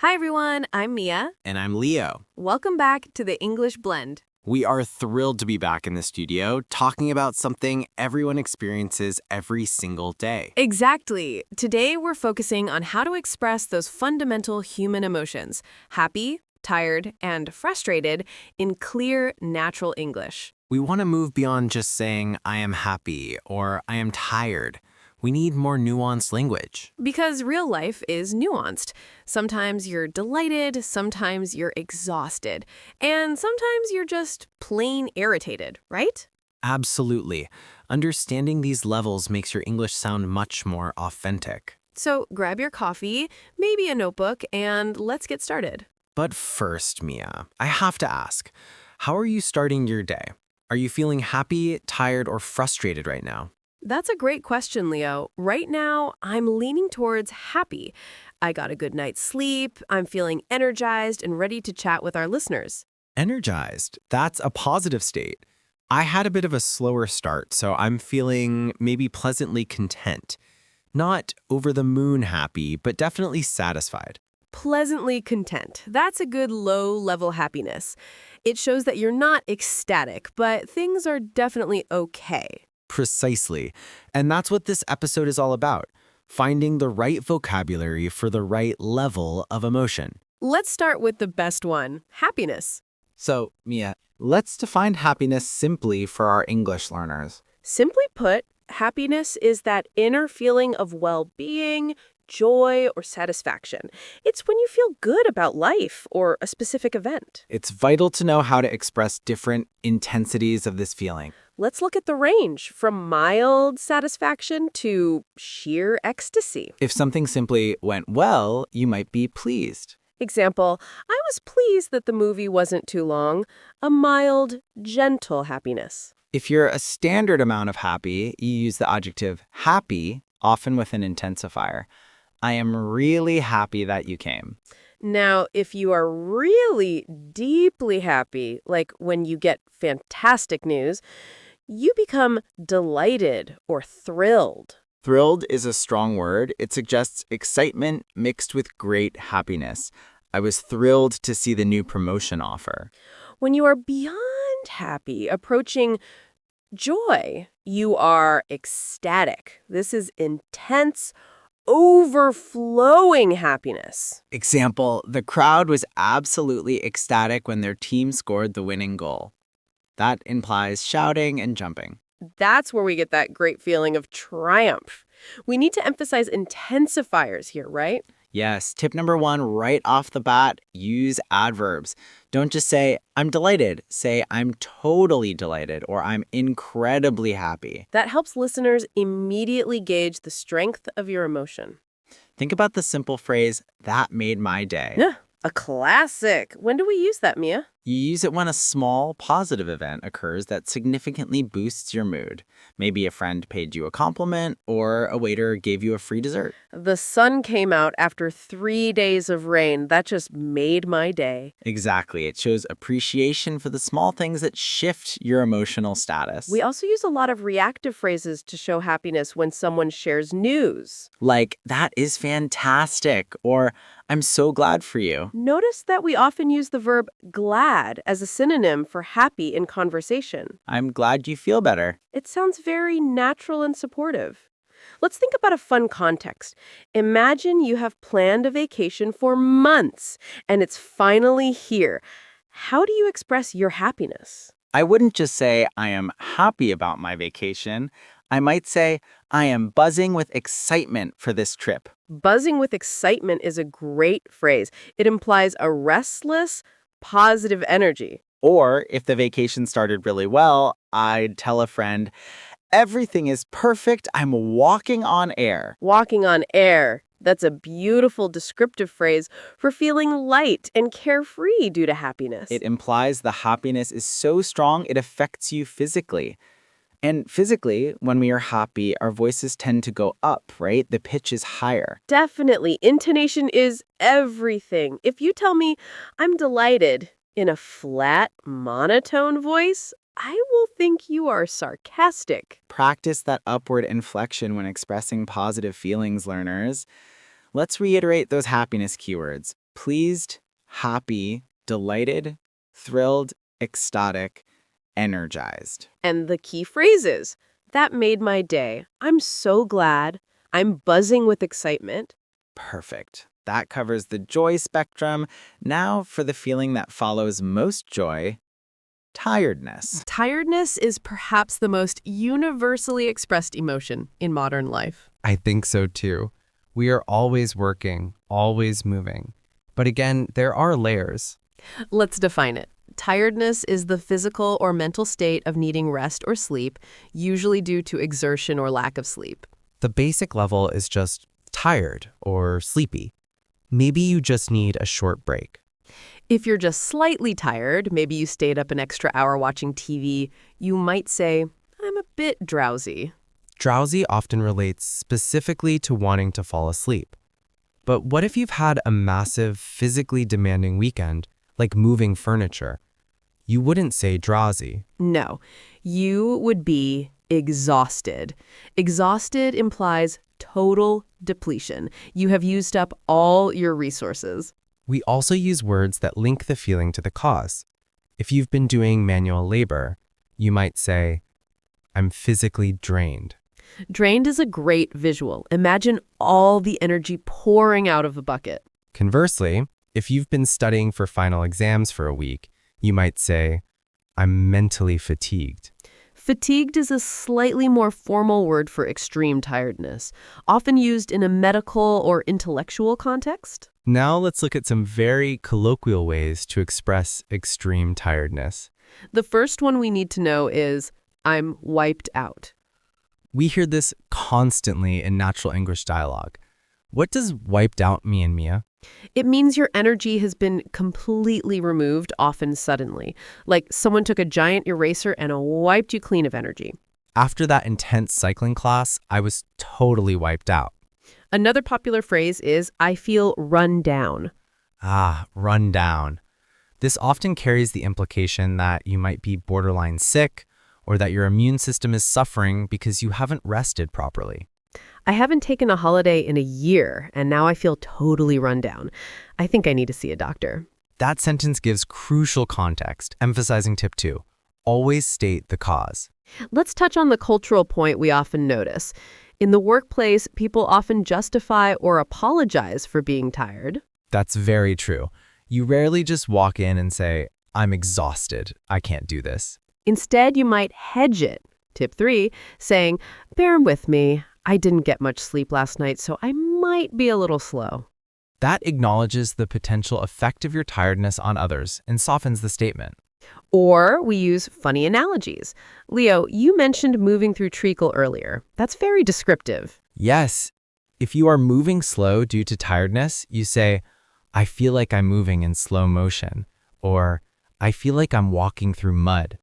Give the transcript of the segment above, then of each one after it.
Hi everyone, I'm Mia. And I'm Leo. Welcome back to the English Blend. We are thrilled to be back in the studio talking about something everyone experiences every single day. Exactly. Today we're focusing on how to express those fundamental human emotions, happy, tired, and frustrated, in clear, natural English. We want to move beyond just saying, I am happy or I am tired. We need more nuanced language. Because real life is nuanced. Sometimes you're delighted, sometimes you're exhausted, and sometimes you're just plain irritated, right? Absolutely. Understanding these levels makes your English sound much more authentic. So grab your coffee, maybe a notebook, and let's get started. But first, Mia, I have to ask, how are you starting your day? Are you feeling happy, tired, or frustrated right now? That's a great question, Leo. Right now, I'm leaning towards happy. I got a good night's sleep, I'm feeling energized and ready to chat with our listeners. Energized. That's a positive state. I had a bit of a slower start, so I'm feeling maybe pleasantly content. Not over the moon happy, but definitely satisfied. Pleasantly content. That's a good low-level happiness. It shows that you're not ecstatic, but things are definitely okay. Precisely. And that's what this episode is all about. Finding the right vocabulary for the right level of emotion. Let's start with the best one, happiness. So, Mia, let's define happiness simply for our English learners. Simply put, happiness is that inner feeling of well-being, joy, or satisfaction. It's when you feel good about life or a specific event. It's vital to know how to express different intensities of this feeling. Let's look at the range from mild satisfaction to sheer ecstasy. If something simply went well, you might be pleased. Example, I was pleased that the movie wasn't too long. A mild, gentle happiness. If you're a standard amount of happy, you use the adjective happy, often with an intensifier. I am really happy that you came. Now, if you are really deeply happy, like when you get fantastic news, you become delighted or thrilled. Thrilled is a strong word. It suggests excitement mixed with great happiness. I was thrilled to see the new promotion offer. When you are beyond happy, approaching joy, you are ecstatic. This is intense, overflowing happiness. Example, the crowd was absolutely ecstatic when their team scored the winning goal. That implies shouting and jumping. That's where we get that great feeling of triumph. We need to emphasize intensifiers here, right? Yes, tip number 1 right off the bat, use adverbs. Don't just say, I'm delighted. Say, I'm totally delighted or I'm incredibly happy. That helps listeners immediately gauge the strength of your emotion. Think about the simple phrase, that made my day. Yeah, a classic. When do we use that, Mia? You use it when a small positive event occurs that significantly boosts your mood. Maybe a friend paid you a compliment or a waiter gave you a free dessert. The sun came out after 3 days of rain. That just made my day. Exactly. It shows appreciation for the small things that shift your emotional status. We also use a lot of reactive phrases to show happiness when someone shares news. Like, that is fantastic, or I'm so glad for you. Notice that we often use the verb glad as a synonym for happy in conversation. I'm glad you feel better. It sounds very natural and supportive. Let's think about a fun context. Imagine you have planned a vacation for months and it's finally here. How do you express your happiness? I wouldn't just say I am happy about my vacation. I might say I am buzzing with excitement for this trip. Buzzing with excitement is a great phrase. It implies a restless, positive energy. Or if the vacation started really well, I'd tell a friend, everything is perfect. I'm walking on air. Walking on air. That's a beautiful descriptive phrase for feeling light and carefree due to happiness. It implies the happiness is so strong it affects you physically. And physically, when we are happy, our voices tend to go up, right? The pitch is higher. Definitely. Intonation is everything. If you tell me, I'm delighted, in a flat, monotone voice, I will think you are sarcastic. Practice that upward inflection when expressing positive feelings, learners. Let's reiterate those happiness keywords. pleased, happy, delighted, thrilled, ecstatic, energized. And the key phrases. That made my day. I'm so glad. I'm buzzing with excitement. Perfect. That covers the joy spectrum. Now for the feeling that follows most joy, tiredness. Tiredness is perhaps the most universally expressed emotion in modern life. I think so too. We are always working, always moving. But again, there are layers. Let's define it. Tiredness is the physical or mental state of needing rest or sleep, usually due to exertion or lack of sleep. The basic level is just tired or sleepy. Maybe you just need a short break. If you're just slightly tired, maybe you stayed up an extra hour watching TV, you might say, I'm a bit drowsy. Drowsy often relates specifically to wanting to fall asleep. But what if you've had a massive, physically demanding weekend, like moving furniture? You wouldn't say drowsy. No, you would be exhausted. Exhausted implies total depletion. You have used up all your resources. We also use words that link the feeling to the cause. If you've been doing manual labor, you might say, I'm physically drained. Drained is a great visual. Imagine all the energy pouring out of a bucket. Conversely, if you've been studying for final exams for a week, you might say, I'm mentally fatigued. Fatigued is a slightly more formal word for extreme tiredness, often used in a medical or intellectual context. Now let's look at some very colloquial ways to express extreme tiredness. The first one we need to know is, I'm wiped out. We hear this constantly in natural English dialogue. What does wiped out mean, Mia? It means your energy has been completely removed, often suddenly. Like someone took a giant eraser and wiped you clean of energy. After that intense cycling class, I was totally wiped out. Another popular phrase is, I feel run down. Run down. This often carries the implication that you might be borderline sick or that your immune system is suffering because you haven't rested properly. I haven't taken a holiday in a year, and now I feel totally run down. I think I need to see a doctor. That sentence gives crucial context, emphasizing tip 2. Always state the cause. Let's touch on the cultural point we often notice. In the workplace, people often justify or apologize for being tired. That's very true. You rarely just walk in and say, I'm exhausted. I can't do this. Instead, you might hedge it. Tip 3, saying, bear with me. I didn't get much sleep last night, so I might be a little slow. That acknowledges the potential effect of your tiredness on others and softens the statement. Or we use funny analogies. Leo, you mentioned moving through treacle earlier. That's very descriptive. Yes, if you are moving slow due to tiredness, you say, I feel like I'm moving in slow motion, or I feel like I'm walking through mud.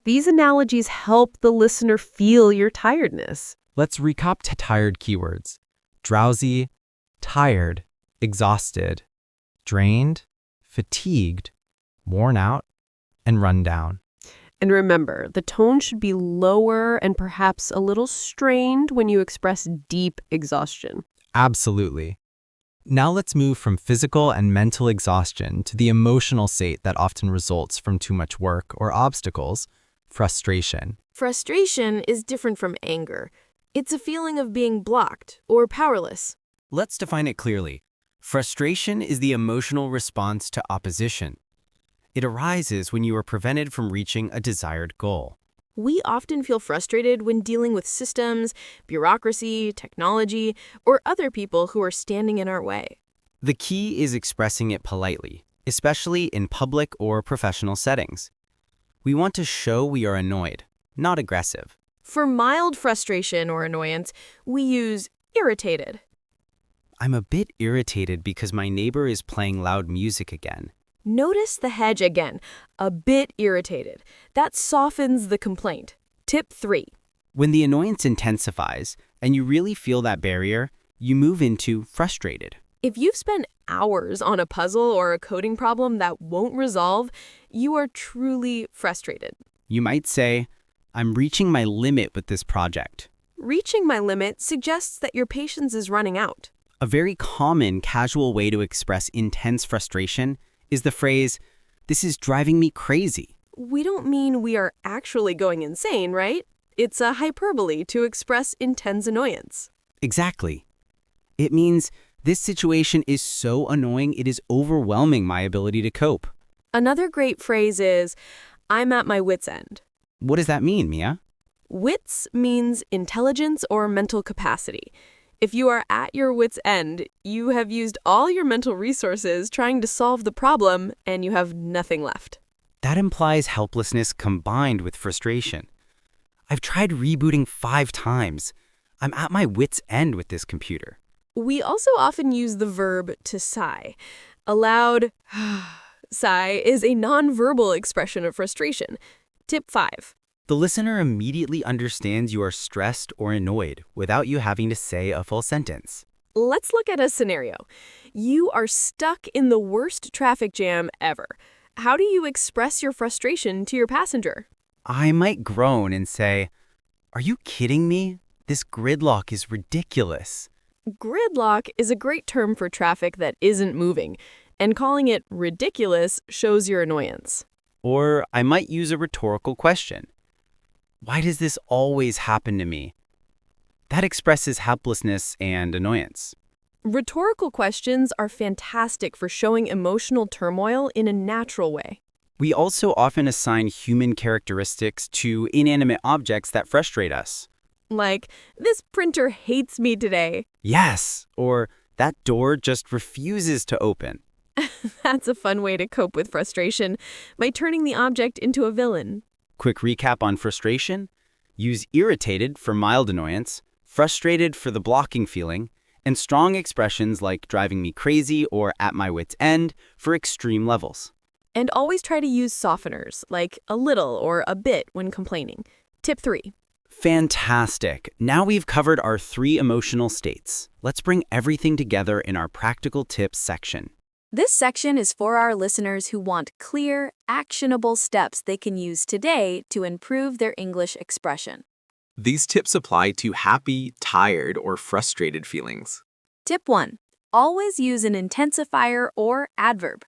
These analogies help the listener feel your tiredness. Let's recap tired keywords. Drowsy, tired, exhausted, drained, fatigued, worn out, and run down. And remember, the tone should be lower and perhaps a little strained when you express deep exhaustion. Absolutely. Now let's move from physical and mental exhaustion to the emotional state that often results from too much work or obstacles, frustration. Frustration is different from anger. It's a feeling of being blocked or powerless. Let's define it clearly. Frustration is the emotional response to opposition. It arises when you are prevented from reaching a desired goal. We often feel frustrated when dealing with systems, bureaucracy, technology, or other people who are standing in our way. The key is expressing it politely, especially in public or professional settings. We want to show we are annoyed, not aggressive. For mild frustration or annoyance, we use irritated. I'm a bit irritated because my neighbor is playing loud music again. Notice the hedge again, a bit irritated. That softens the complaint. Tip 3. When the annoyance intensifies and you really feel that barrier, you move into frustrated. If you've spent hours on a puzzle or a coding problem that won't resolve, you are truly frustrated. You might say, I'm reaching my limit with this project. Reaching my limit suggests that your patience is running out. A very common casual way to express intense frustration is the phrase, "This is driving me crazy." We don't mean we are actually going insane, right? It's a hyperbole to express intense annoyance. Exactly. It means this situation is so annoying it is overwhelming my ability to cope. Another great phrase is, I'm at my wit's end. What does that mean, Mia? Wits means intelligence or mental capacity. If you are at your wit's end, you have used all your mental resources trying to solve the problem and you have nothing left. That implies helplessness combined with frustration. I've tried rebooting 5 times. I'm at my wit's end with this computer. We also often use the verb to sigh. A loud sigh is a nonverbal expression of frustration. Tip 5. The listener immediately understands you are stressed or annoyed without you having to say a full sentence. Let's look at a scenario. You are stuck in the worst traffic jam ever. How do you express your frustration to your passenger? I might groan and say, "Are you kidding me? This gridlock is ridiculous." Gridlock is a great term for traffic that isn't moving, and calling it ridiculous shows your annoyance. Or I might use a rhetorical question. Why does this always happen to me? That expresses helplessness and annoyance. Rhetorical questions are fantastic for showing emotional turmoil in a natural way. We also often assign human characteristics to inanimate objects that frustrate us. Like, this printer hates me today. Yes, or that door just refuses to open. That's a fun way to cope with frustration, by turning the object into a villain. Quick recap on frustration. Use irritated for mild annoyance, frustrated for the blocking feeling, and strong expressions like driving me crazy or at my wit's end for extreme levels. And always try to use softeners, like a little or a bit when complaining. Tip 3. Fantastic. Now we've covered our 3 emotional states. Let's bring everything together in our practical tips section. This section is for our listeners who want clear, actionable steps they can use today to improve their English expression. These tips apply to happy, tired, or frustrated feelings. Tip 1. Always use an intensifier or adverb.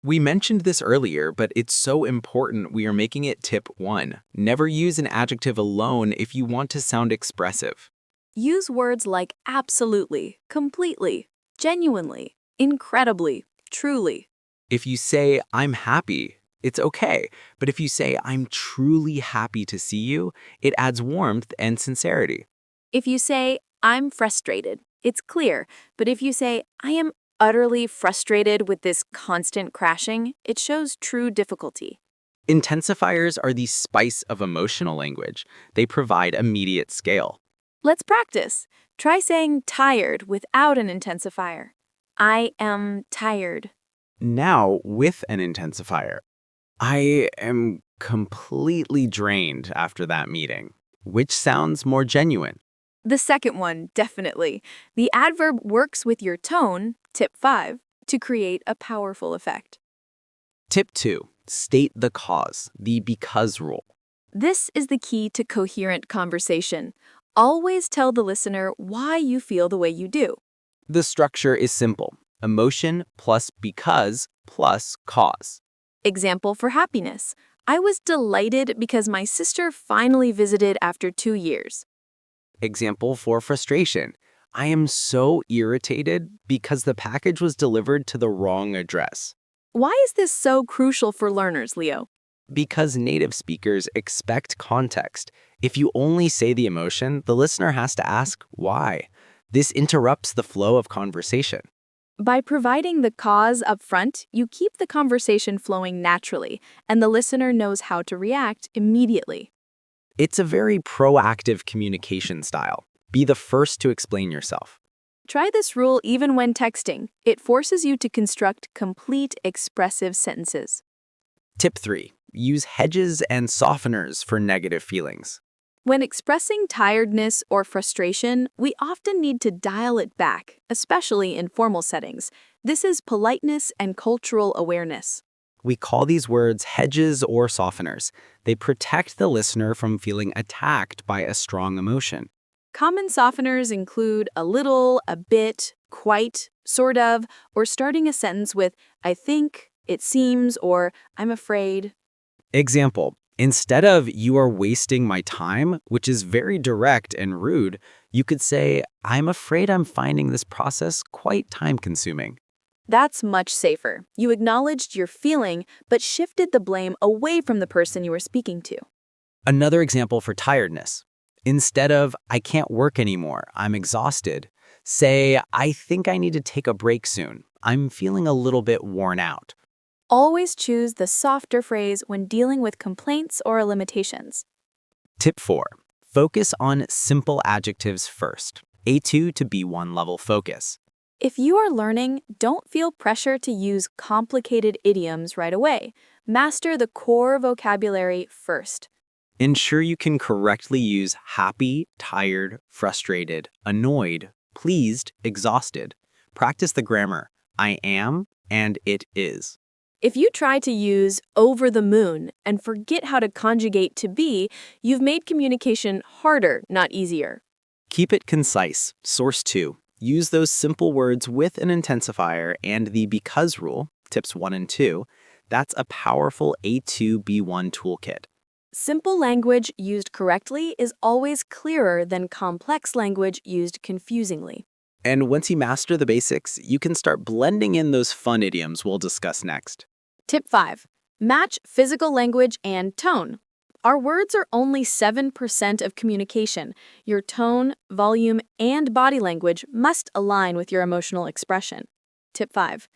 We mentioned this earlier, but it's so important we are making it tip 1. Never use an adjective alone if you want to sound expressive. Use words like absolutely, completely, genuinely, incredibly, truly. If you say, I'm happy, it's okay. But if you say, I'm truly happy to see you, it adds warmth and sincerity. If you say, I'm frustrated, it's clear. But if you say, I am utterly frustrated with this constant crashing, it shows true difficulty. Intensifiers are the spice of emotional language. They provide immediate scale. Let's practice. Try saying tired without an intensifier. I am tired. Now, with an intensifier, I am completely drained after that meeting. Which sounds more genuine? The second one, definitely. The adverb works with your tone, tip 5, to create a powerful effect. Tip 2. State the cause, the because rule. This is the key to coherent conversation. Always tell the listener why you feel the way you do. The structure is simple. Emotion plus because plus cause. Example for happiness. I was delighted because my sister finally visited after 2 years. Example for frustration. I am so irritated because the package was delivered to the wrong address. Why is this so crucial for learners, Leo? Because native speakers expect context. If you only say the emotion, the listener has to ask why. This interrupts the flow of conversation. By providing the cause up front, you keep the conversation flowing naturally, and the listener knows how to react immediately. It's a very proactive communication style. Be the first to explain yourself. Try this rule even when texting. It forces you to construct complete expressive sentences. Tip 3. Use hedges and softeners for negative feelings. When expressing tiredness or frustration, we often need to dial it back, especially in formal settings. This is politeness and cultural awareness. We call these words hedges or softeners. They protect the listener from feeling attacked by a strong emotion. Common softeners include a little, a bit, quite, sort of, or starting a sentence with I think, it seems, or I'm afraid. Example, instead of you are wasting my time, which is very direct and rude, you could say, I'm afraid I'm finding this process quite time-consuming. That's much safer. You acknowledged your feeling, but shifted the blame away from the person you were speaking to. Another example for tiredness. Instead of, I can't work anymore, I'm exhausted, say, I think I need to take a break soon. I'm feeling a little bit worn out. Always choose the softer phrase when dealing with complaints or limitations. Tip 4. Focus on simple adjectives first. A2 to B1 level focus. If you are learning, don't feel pressure to use complicated idioms right away. Master the core vocabulary first. Ensure you can correctly use happy, tired, frustrated, annoyed, pleased, exhausted. Practice the grammar, I am and it is. If you try to use over the moon and forget how to conjugate to be, you've made communication harder, not easier. Keep it concise. Source 2. Use those simple words with an intensifier and the because rule, tips 1 and 2. That's a powerful A2B1 toolkit. Simple language used correctly is always clearer than complex language used confusingly. And once you master the basics, you can start blending in those fun idioms we'll discuss next. Tip 5. Match physical language and tone. Our words are only 7% of communication. Your tone, volume, and body language must align with your emotional expression. Tip 5.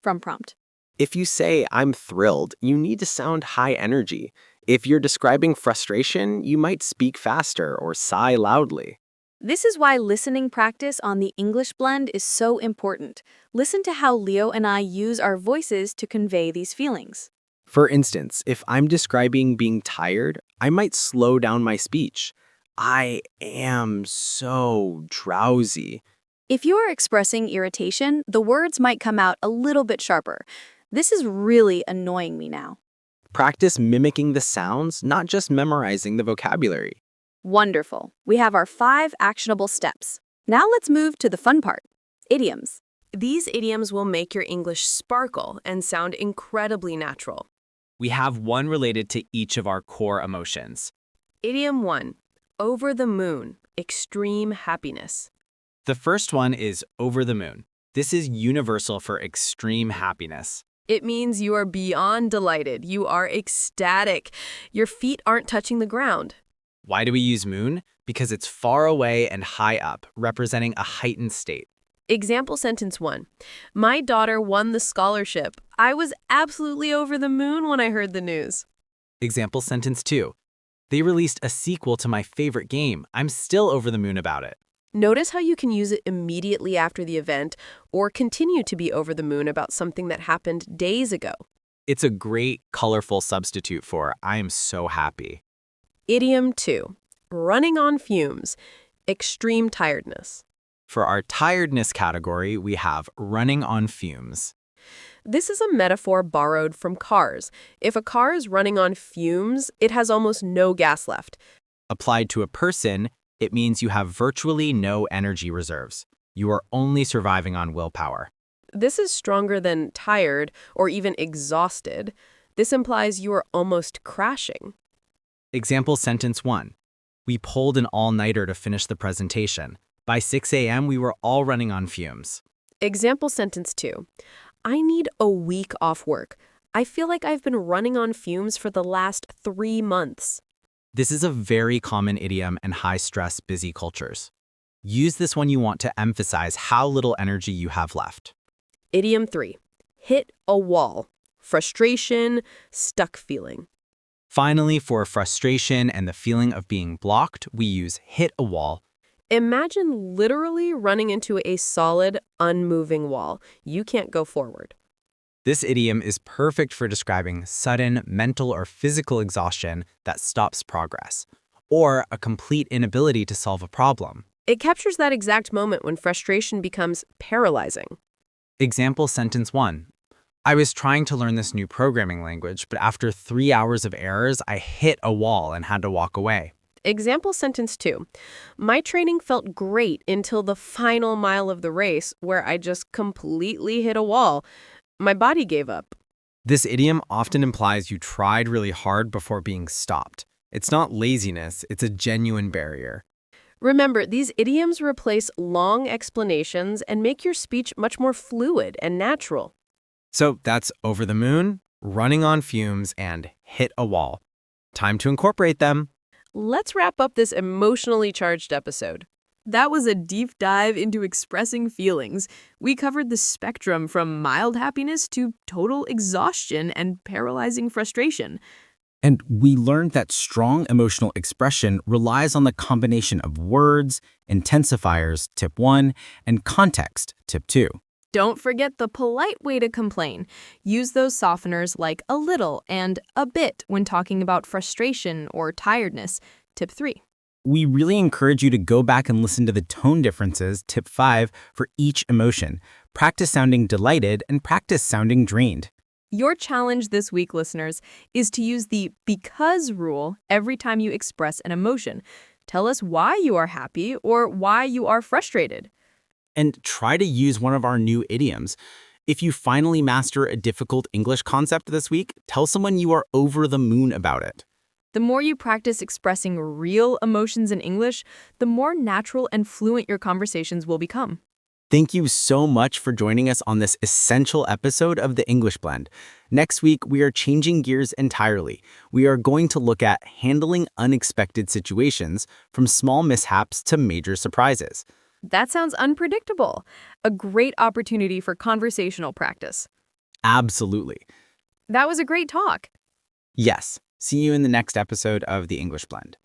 From prompt. If you say, I'm thrilled, you need to sound high energy. If you're describing frustration, you might speak faster or sigh loudly. This is why listening practice on the English blend is so important. Listen to how Leo and I use our voices to convey these feelings. For instance, if I'm describing being tired, I might slow down my speech. I am so drowsy. If you are expressing irritation, the words might come out a little bit sharper. This is really annoying me now. Practice mimicking the sounds, not just memorizing the vocabulary. Wonderful. We have our 5 actionable steps. Now let's move to the fun part. Idioms. These idioms will make your English sparkle and sound incredibly natural. We have one related to each of our core emotions. Idiom 1. Over the moon. Extreme happiness. The first one is over the moon. This is universal for extreme happiness. It means you are beyond delighted. You are ecstatic. Your feet aren't touching the ground. Why do we use moon? Because it's far away and high up, representing a heightened state. Example sentence 1. My daughter won the scholarship. I was absolutely over the moon when I heard the news. Example sentence 2. They released a sequel to my favorite game. I'm still over the moon about it. Notice how you can use it immediately after the event or continue to be over the moon about something that happened days ago. It's a great, colorful substitute for I am so happy. Idiom 2. Running on fumes. Extreme tiredness. For our tiredness category, we have running on fumes. This is a metaphor borrowed from cars. If a car is running on fumes, it has almost no gas left. Applied to a person, it means you have virtually no energy reserves. You are only surviving on willpower. This is stronger than tired or even exhausted. This implies you are almost crashing. Example sentence 1. We pulled an all-nighter to finish the presentation. By 6 a.m., we were all running on fumes. Example sentence 2. I need a week off work. I feel like I've been running on fumes for the last 3 months. This is a very common idiom in high-stress, busy cultures. Use this when you want to emphasize how little energy you have left. Idiom 3. Hit a wall. Frustration, stuck feeling. Finally, for frustration and the feeling of being blocked, we use hit a wall. Imagine literally running into a solid, unmoving wall. You can't go forward. This idiom is perfect for describing sudden mental or physical exhaustion that stops progress, or a complete inability to solve a problem. It captures that exact moment when frustration becomes paralyzing. Example sentence 1. I was trying to learn this new programming language, but after 3 hours of errors, I hit a wall and had to walk away. Example sentence 2. My training felt great until the final mile of the race where I just completely hit a wall. My body gave up. This idiom often implies you tried really hard before being stopped. It's not laziness, it's a genuine barrier. Remember, these idioms replace long explanations and make your speech much more fluid and natural. So that's over the moon, running on fumes, and hit a wall. Time to incorporate them. Let's wrap up this emotionally charged episode. That was a deep dive into expressing feelings. We covered the spectrum from mild happiness to total exhaustion and paralyzing frustration. And we learned that strong emotional expression relies on the combination of words, intensifiers, tip 1, and context, tip 2. Don't forget the polite way to complain. Use those softeners like a little and a bit when talking about frustration or tiredness, tip 3. We really encourage you to go back and listen to the tone differences, tip 5, for each emotion. Practice sounding delighted and practice sounding drained. Your challenge this week, listeners, is to use the because rule every time you express an emotion. Tell us why you are happy or why you are frustrated. And try to use one of our new idioms. If you finally master a difficult English concept this week, tell someone you are over the moon about it. The more you practice expressing real emotions in English, the more natural and fluent your conversations will become. Thank you so much for joining us on this essential episode of The English Blend. Next week, we are changing gears entirely. We are going to look at handling unexpected situations, from small mishaps to major surprises. That sounds unpredictable. A great opportunity for conversational practice. Absolutely. That was a great talk. Yes. See you in the next episode of The English Blend.